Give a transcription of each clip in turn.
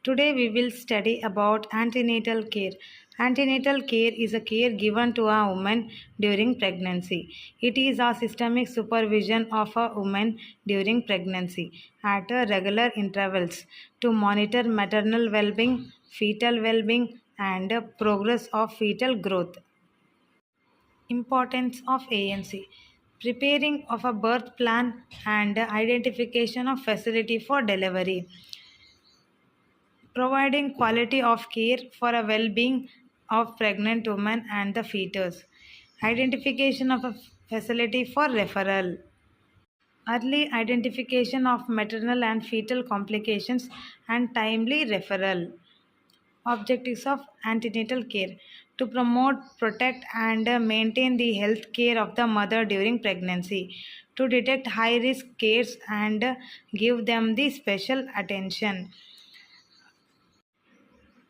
Today we will study about antenatal care. Antenatal care is a care given to a woman during pregnancy. It is a systemic supervision of a woman during pregnancy at regular intervals to monitor maternal well-being, fetal well-being, and progress of fetal growth. Importance of ANC: preparing of a birth plan and identification of facility for delivery, providing quality of care for a well-being of pregnant woman and the fetus, identification of a facility for referral, early identification of maternal and fetal complications and timely referral. Objectives of antenatal care: to promote, protect, and maintain the health care of the mother during pregnancy, to detect high risk cases and give them the special attention,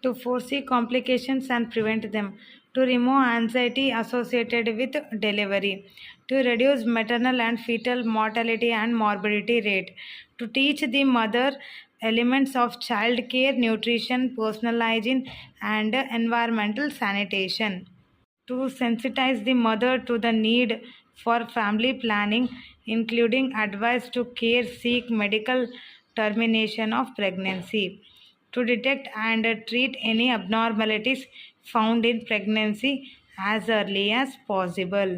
to foresee complications and prevent them, to remove anxiety associated with delivery, to reduce maternal and fetal mortality and morbidity rate, to teach the mother elements of child care, nutrition, personal hygiene, and environmental sanitation, to sensitize the mother to the need for family planning, including advice to care seek medical termination of pregnancy, to detect and treat any abnormalities found in pregnancy as early as possible.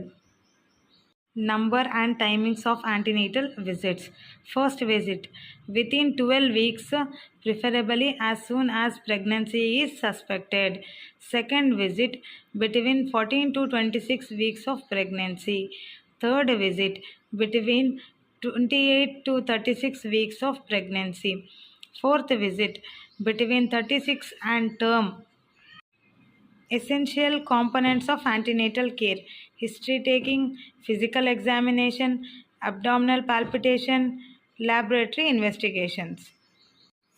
Number and timings of antenatal visits. First visit within 12 weeks, preferably as soon as pregnancy is suspected. Second visit between 14 to 26 weeks of pregnancy. Third visit between 28 to 36 weeks of pregnancy. Fourth visit between 36 and term. Essential components of antenatal care: history taking, physical examination, abdominal palpitation, laboratory investigations.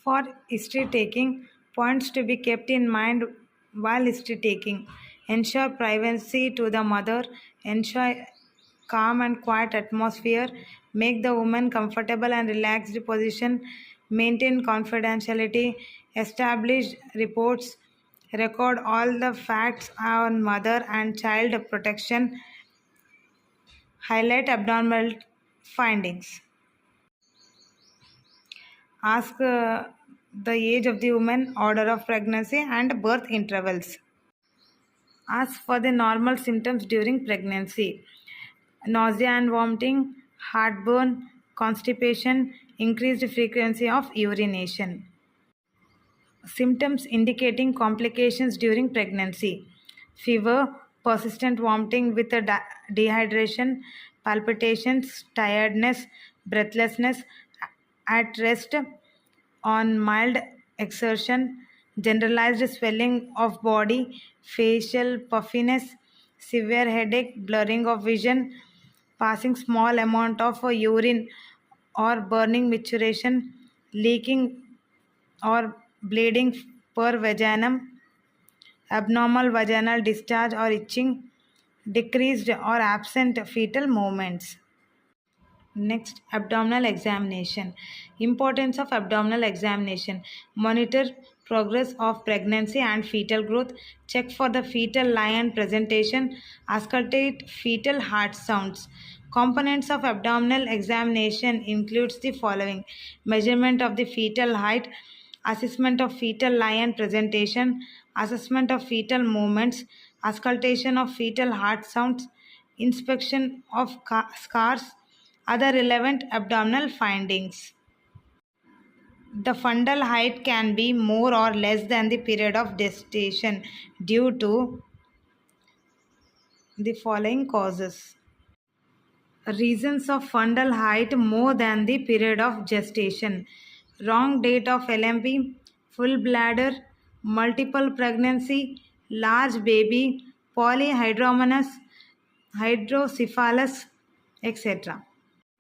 For history taking, points to be kept in mind while history taking: ensure privacy to the mother, ensure calm and quiet atmosphere, make the woman comfortable and relaxed position, maintain confidentiality, establish reports, record all the facts on mother and child protection, highlight abnormal findings. Ask the age of the woman, order of pregnancy, and birth intervals. Ask for the normal symptoms during pregnancy: nausea and vomiting, heartburn, constipation, increased frequency of urination. Symptoms indicating complications during pregnancy: fever, persistent vomiting with dehydration, palpitations, tiredness, breathlessness at rest on mild exertion, generalized swelling of body, facial puffiness, severe headache, blurring of vision, passing small amount of urine or burning maturation, leaking or bleeding per vaginum, abnormal vaginal discharge or itching, decreased or absent fetal movements. Next, abdominal examination. Importance of abdominal examination: monitor progress of pregnancy and fetal growth, check for the fetal lion presentation, auscultate fetal heart sounds. Components of abdominal examination includes the following: measurement of the fetal height, assessment of fetal lion presentation, assessment of fetal movements, auscultation of fetal heart sounds, inspection of scars, other relevant abdominal findings. The fundal height can be more or less than the period of gestation due to the following causes. Reasons of fundal height more than the period of gestation: wrong date of LMP, full bladder, multiple pregnancy, large baby, polyhydramnios, hydrocephalus, etc.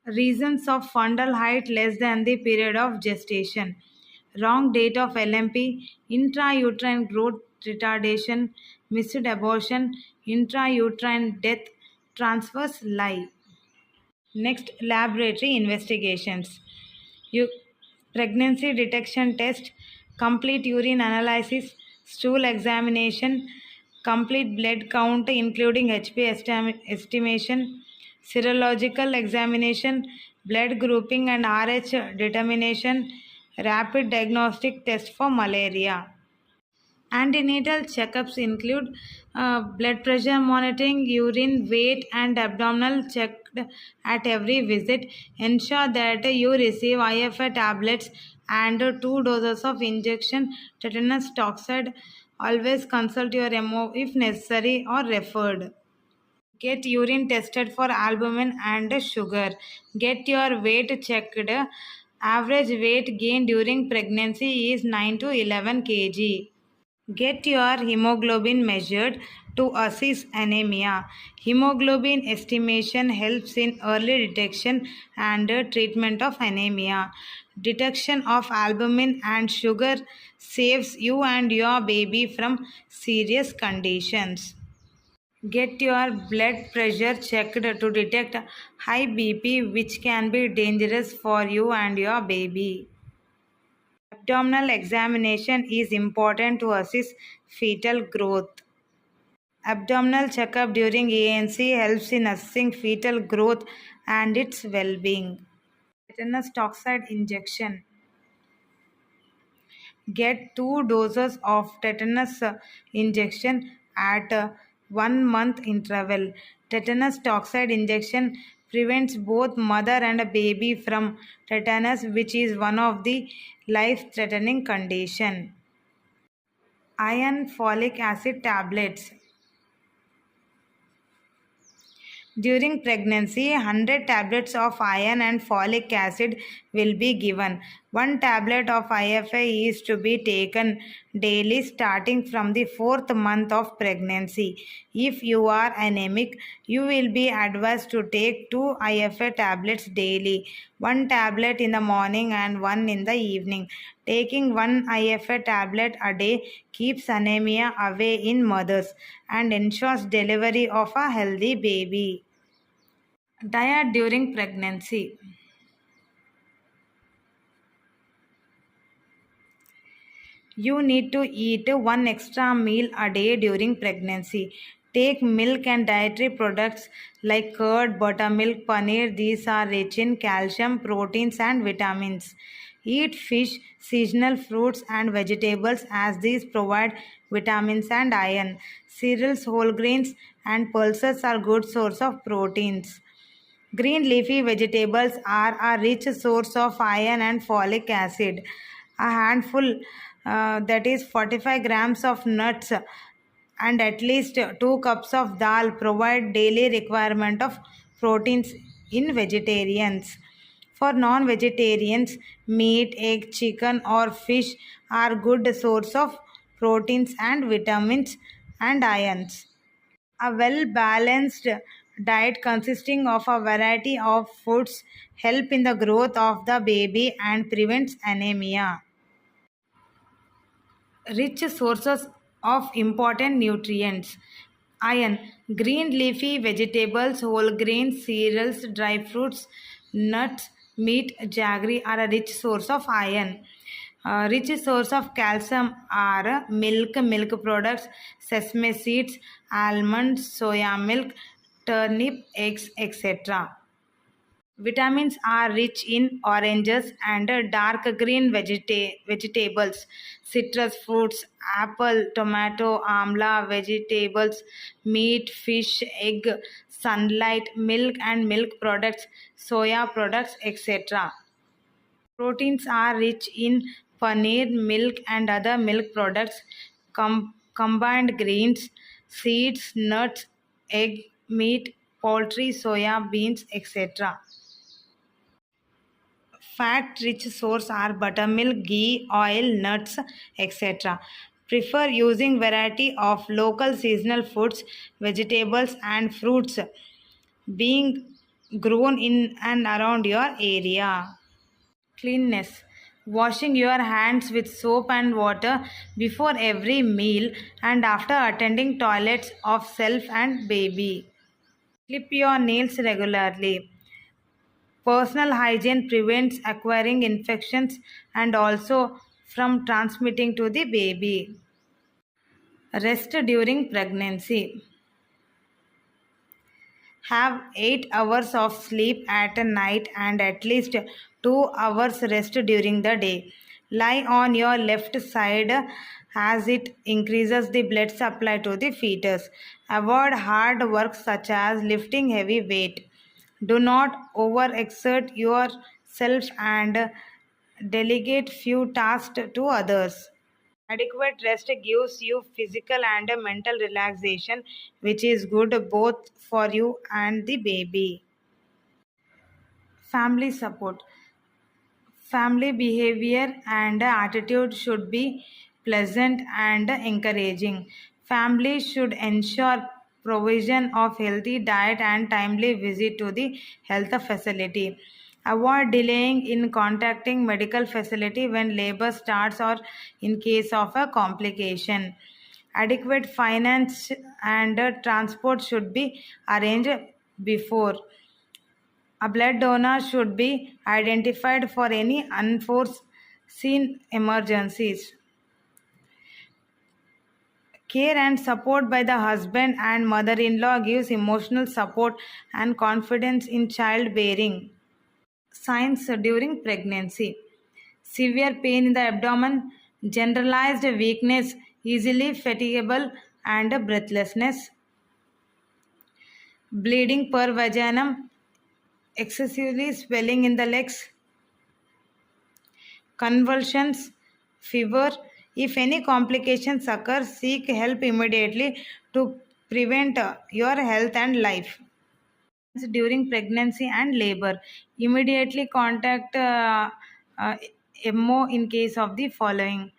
Reasons of fundal height less than the period of gestation: wrong date of LMP, intrauterine growth retardation, missed abortion, intrauterine death, transverse lie. Next, laboratory investigations. You, pregnancy detection test, complete urine analysis, stool examination, complete blood count including HP estimation, serological examination, blood grouping and RH determination, rapid diagnostic test for malaria. Antenatal checkups include blood pressure monitoring, urine weight, and abdominal checked at every visit. Ensure that you receive IFA tablets and 2 doses of injection tetanus toxoid. Always consult your MO if necessary or referred. Get urine tested for albumin and sugar. Get your weight checked. Average weight gain during pregnancy is 9 to 11 kg. Get your hemoglobin measured to assess anemia. Hemoglobin estimation helps in early detection and treatment of anemia. Detection of albumin and sugar saves you and your baby from serious conditions. Get your blood pressure checked to detect high BP, which can be dangerous for you and your baby. Abdominal examination is important to assess fetal growth. Abdominal checkup during ANC helps in assessing fetal growth and its well-being. Tetanus toxoid injection. Get 2 doses of tetanus injection at 1 month interval. Tetanus toxoid injection prevents both mother and baby from tetanus, which is one of the life-threatening condition. Iron folic acid tablets. During pregnancy, 100 tablets of iron and folic acid will be given. 1 tablet of IFA is to be taken daily starting from the 4th month of pregnancy. If you are anemic, you will be advised to take 2 IFA tablets daily, 1 tablet in the morning and 1 in the evening. Taking 1 IFA tablet a day keeps anemia away in mothers and ensures delivery of a healthy baby. Diet during pregnancy. You need to eat 1 extra meal a day during pregnancy. Take milk and dietary products like curd, buttermilk, paneer. These are rich in calcium, proteins, and vitamins. Eat fish, seasonal fruits, and vegetables as these provide vitamins and iron. Cereals, whole grains, and pulses are good source of proteins. Green leafy vegetables are a rich source of iron and folic acid. A handful, that is 45 grams of nuts and at least 2 cups of dal provide daily requirement of proteins in vegetarians. For non-vegetarians, meat, egg, chicken or fish are good source of proteins and vitamins and ions. A well balanced diet consisting of a variety of foods help in the growth of the baby and prevents anemia. Rich sources of important nutrients. Iron. Green leafy vegetables, whole grains, cereals, dry fruits, nuts, meat, jaggery are a rich source of iron. Rich source of calcium are milk, milk products, sesame seeds, almonds, soya milk, turnip, eggs, etc. Vitamins are rich in oranges and dark green vegetables, citrus fruits, apple, tomato, amla, vegetables, meat, fish, egg, sunlight, milk and milk products, soya products, etc. Proteins are rich in paneer, milk and other milk products, combined grains, seeds, nuts, egg, meat, poultry, soya, beans, etc. Fat-rich sources are buttermilk, ghee, oil, nuts, etc. Prefer using variety of local seasonal foods, vegetables and fruits being grown in and around your area. Cleanness. Washing your hands with soap and water before every meal and after attending toilets of self and baby. Clip your nails regularly. Personal hygiene prevents acquiring infections and also from transmitting to the baby. Rest during pregnancy. Have 8 hours of sleep at night and at least 2 hours rest during the day. Lie on your left side as it increases the blood supply to the fetus. Avoid hard work such as lifting heavy weight. Do not overexert yourself and delegate few tasks to others. Adequate rest gives you physical and mental relaxation, which is good both for you and the baby. Family support. Family behavior and attitude should be pleasant and encouraging. Family should ensure provision of healthy diet and timely visit to the health facility. Avoid delaying in contacting medical facility when labor starts or in case of a complication. Adequate finance and transport should be arranged before. A blood donor should be identified for any unforeseen emergencies. Care and support by the husband and mother-in-law gives emotional support and confidence in childbearing. Signs during pregnancy. Severe pain in the abdomen, generalized weakness, easily fatigable and breathlessness, bleeding per vaginum, excessively swelling in the legs, convulsions, fever. If any complications occur, seek help immediately to prevent your health and life. During pregnancy and labor, immediately contact uh, MO in case of the following.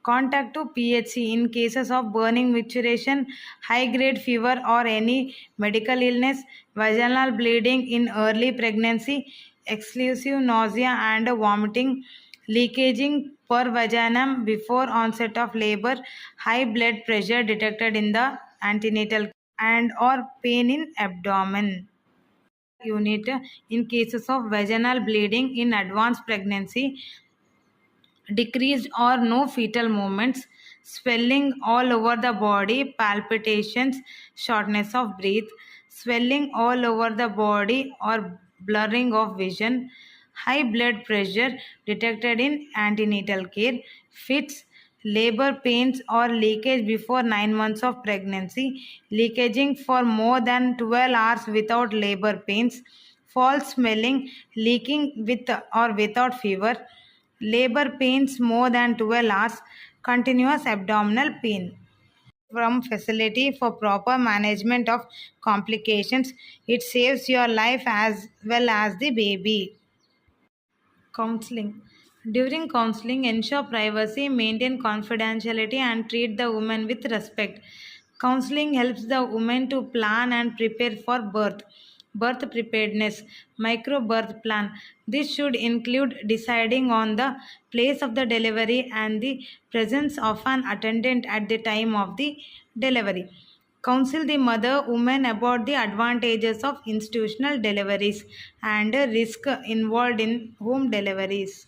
Contact to PHC in cases of burning micturition, high-grade fever or any medical illness, vaginal bleeding in early pregnancy, exclusive nausea and vomiting, leakaging per vaginum before onset of labor, high blood pressure detected in the antenatal and or pain in abdomen. Unit in cases of vaginal bleeding in advanced pregnancy, decreased or no fetal movements, swelling all over the body, palpitations, shortness of breath, swelling all over the body or blurring of vision, high blood pressure detected in antenatal care, fits, labor pains or leakage before 9 months of pregnancy, leakaging for more than 12 hours without labor pains, false smelling, leaking with or without fever, labor pains more than 12 hours, continuous abdominal pain. From facility for proper management of complications, it saves your life as well as the baby. Counseling. During counseling, ensure privacy, maintain confidentiality, and treat the woman with respect. Counseling helps the woman to plan and prepare for birth. Birth preparedness, micro birth plan. This should include deciding on the place of the delivery and the presence of an attendant at the time of the delivery. Counsel the mother woman about the advantages of institutional deliveries and risk involved in home deliveries.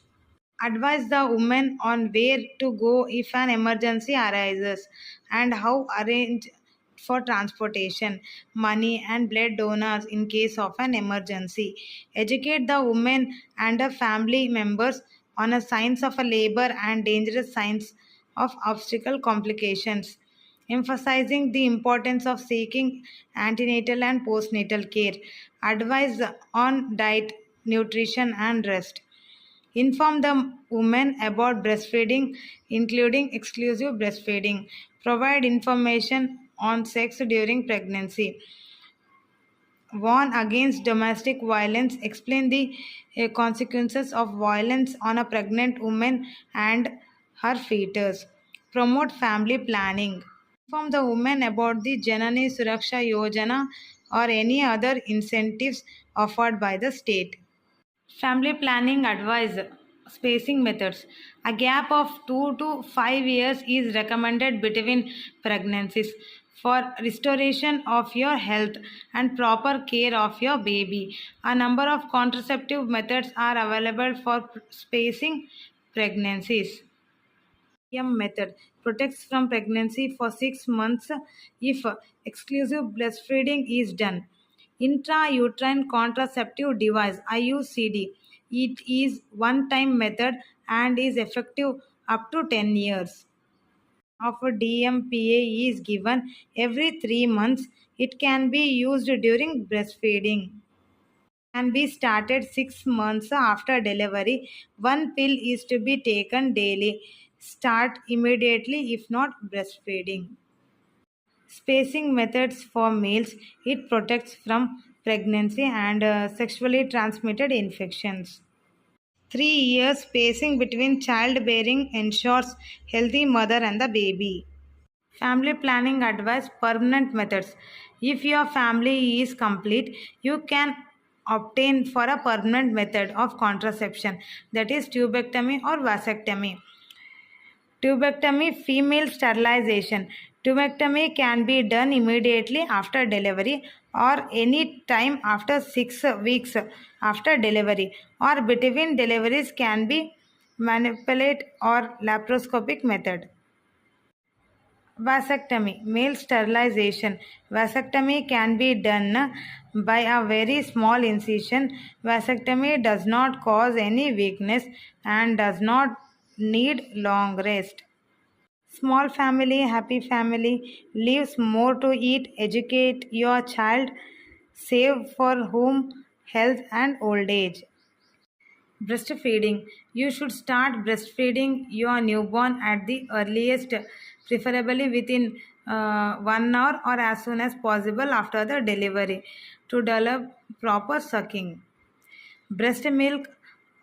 Advise the woman on where to go if an emergency arises and how arrange for transportation, money and blood donors in case of an emergency. Educate the woman and her family members on the signs of a labor and dangerous signs of obstacle complications, emphasizing the importance of seeking antenatal and postnatal care. Advise on diet, nutrition and rest. Inform the woman about breastfeeding, including exclusive breastfeeding. Provide information on sex during pregnancy. Warn against domestic violence. Explain the consequences of violence on a pregnant woman and her fetus. Promote family planning. Inform the woman about the Janani Suraksha Yojana or any other incentives offered by the state. Family planning advice. Spacing methods. A gap of 2 to 5 years is recommended between pregnancies for restoration of your health and proper care of your baby. A number of contraceptive methods are available for spacing pregnancies. Method protects from pregnancy for 6 months if exclusive breastfeeding is done. Intrauterine contraceptive device IUCD. It is one-time method and is effective up to 10 years. Of DMPA is given every 3 months. It can be used during breastfeeding. Can be started 6 months after delivery. One pill is to be taken daily. Start immediately if not breastfeeding. Spacing methods for males. It protects from pregnancy and sexually transmitted infections. 3 years spacing between childbearing ensures healthy mother and the baby. Family planning advice permanent methods. If your family is complete, you can obtain for a permanent method of contraception, that is tubectomy or vasectomy. Tubectomy, female sterilization. Tubectomy can be done immediately after delivery or any time after 6 weeks after delivery or between deliveries can be manipulate or laparoscopic method. Vasectomy, male sterilization. Vasectomy can be done by a very small incision. Vasectomy does not cause any weakness and does not need long rest. Small family, happy family, leaves more to eat, educate your child, save for home, health, and old age. Breastfeeding. You should start breastfeeding your newborn at the earliest, preferably within 1 hour or as soon as possible after the delivery to develop proper sucking. Breast milk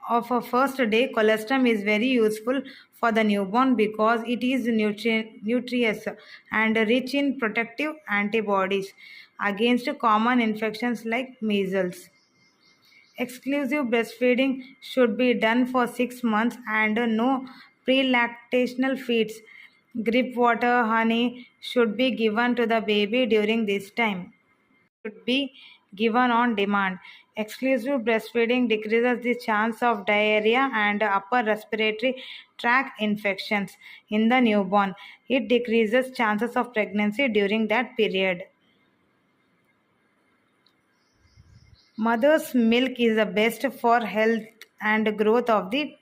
of a first day colostrum is very useful for the newborn because it is nutritious and rich in protective antibodies against common infections like measles. Exclusive breastfeeding should be done for 6 months and no pre-lactational feeds. Grip water, honey should be given to the baby during this time. Should be given on demand. Exclusive breastfeeding decreases the chance of diarrhea and upper respiratory tract infections in the newborn. It decreases chances of pregnancy during that period. Mother's milk is the best for health and growth of the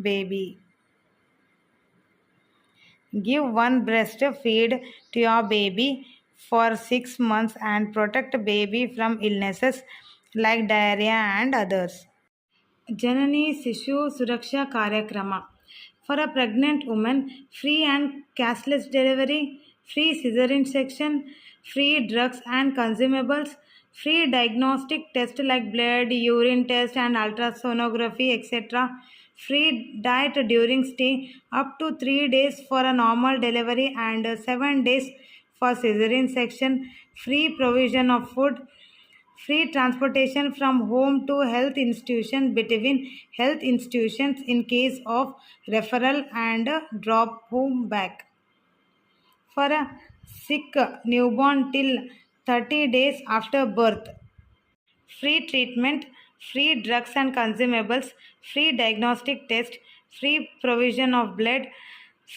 baby. Give one breast feed to your baby for 6 months and protect baby from illnesses like diarrhea and others. Janani Sishu Suraksha Karyakrama. For a pregnant woman, free and cashless delivery, free cesarean section, free drugs and consumables, free diagnostic tests like blood, urine test and ultrasonography, etc. Free diet during stay up to 3 days for a normal delivery and 7 days for cesarean section, free provision of food, free transportation from home to health institution between health institutions in case of referral and drop home back. For a sick newborn till 30 days after birth. Free treatment, free drugs and consumables, free diagnostic test, free provision of blood,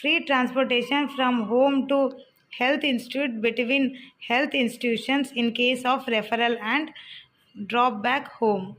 free transportation from home to health institute between health institutions in case of referral and drop back home.